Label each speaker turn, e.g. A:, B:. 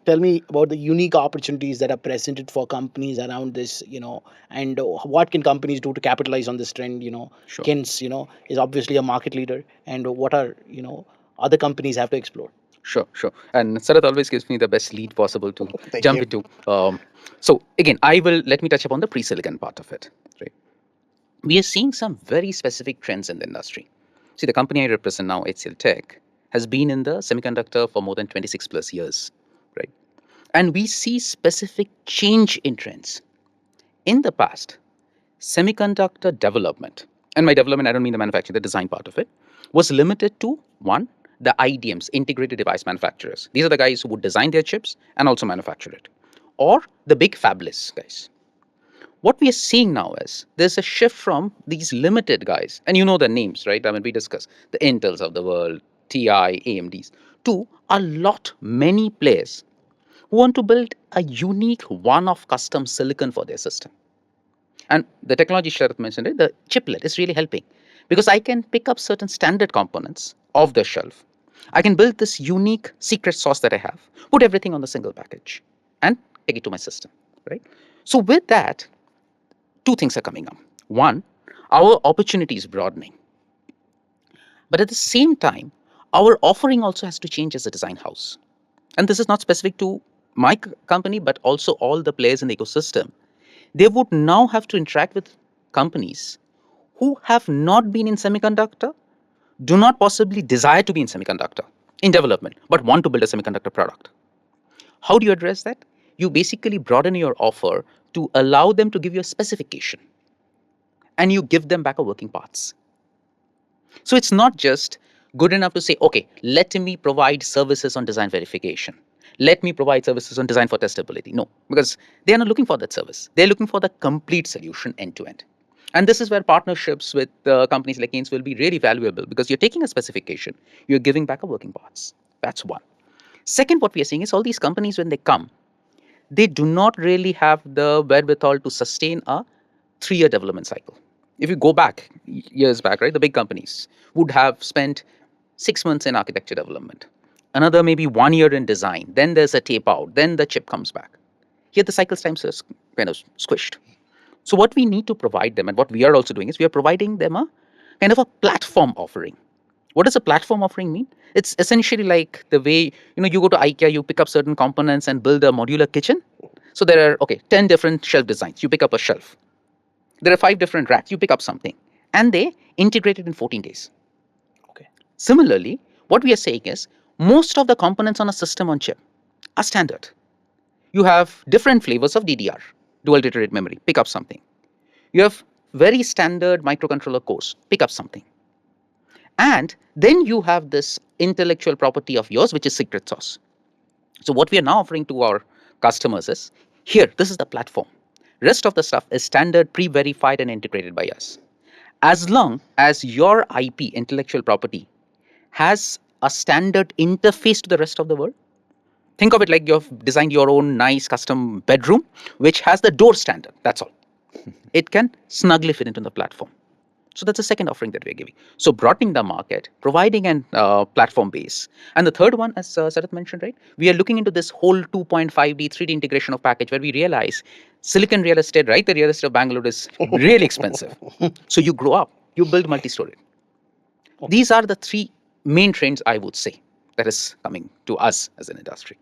A: tell me about the unique opportunities that are presented for companies around this, and what can companies do to capitalize on this trend?
B: Sure.
A: Kins, is obviously a market leader, and what are, other companies have to explore?
B: Sure, sure. And Sarat always gives me the best lead possible to
A: Thank
B: jump
A: you.
B: into. So again, let me touch upon the pre-silicon part of it. Right. We are seeing some very specific trends in the industry. See, the company I represent now, HCL Tech, has been in the semiconductor for more than 26 plus years, right? And we see specific change in trends. In the past, semiconductor development, and by development, I don't mean the manufacturing, the design part of it, was limited to one, the IDMs, integrated device manufacturers. These are the guys who would design their chips and also manufacture it, or the big fabless guys. What we are seeing now is there's a shift from these limited guys, and you know the names, right? I mean, we discuss the Intels of the world, TI, AMDs, to a lot, many players who want to build a unique one-off custom silicon for their system. And the technology Sharath mentioned, it, the chiplet is really helping because I can pick up certain standard components off the shelf. I can build this unique secret sauce that I have, put everything on the single package, and take it to my system, right? So with that, two things are coming up. One, our opportunity is broadening. But at the same time, our offering also has to change as a design house. And this is not specific to my company, but also all the players in the ecosystem. They would now have to interact with companies who have not been in semiconductor, do not possibly desire to be in semiconductor in development, but want to build a semiconductor product. How do you address that? You basically broaden your offer to allow them to give you a specification and you give them back a working parts. So it's not just good enough to say, okay, let me provide services on design verification. Let me provide services on design for testability. No, because they are not looking for that service. They're looking for the complete solution end to end. And this is where partnerships with companies like Kaynes will be really valuable because you're taking a specification, you're giving back a working parts. That's one. Second, what we are seeing is all these companies, when they come, they do not really have the wherewithal to sustain a 3-year development cycle. If you go back, years back, right, the big companies would have spent 6 months in architecture development, another maybe 1 year in design, then there's a tape out, then the chip comes back. Here, the cycle times are kind of squished. So, what we need to provide them, and what we are also doing, is we are providing them a kind of a platform offering. What does a platform offering mean? It's essentially like the way you go to IKEA, you pick up certain components and build a modular kitchen. So there are 10 different shelf designs. You pick up a shelf. There are 5 different racks. You pick up something, and they integrate it in 14 days.
A: Okay.
B: Similarly, what we are saying is most of the components on a system on chip are standard. You have different flavors of DDR, dual data rate memory. Pick up something. You have very standard microcontroller cores. Pick up something. And then you have this intellectual property of yours, which is secret sauce. So what we are now offering to our customers is, here, this is the platform. Rest of the stuff is standard, pre-verified, and integrated by us. As long as your IP, intellectual property, has a standard interface to the rest of the world, think of it like you've designed your own nice custom bedroom, which has the door standard. That's all. It can snugly fit into the platform. So that's the second offering that we're giving. So broadening the market, providing an platform base. And the third one, as Sarath mentioned, right, we are looking into this whole 2.5D 3D integration of package where we realize silicon real estate, right, the real estate of Bangalore is really expensive. So you grow up, you build multi-story. These are the 3 main trends, I would say, that is coming to us as an industry.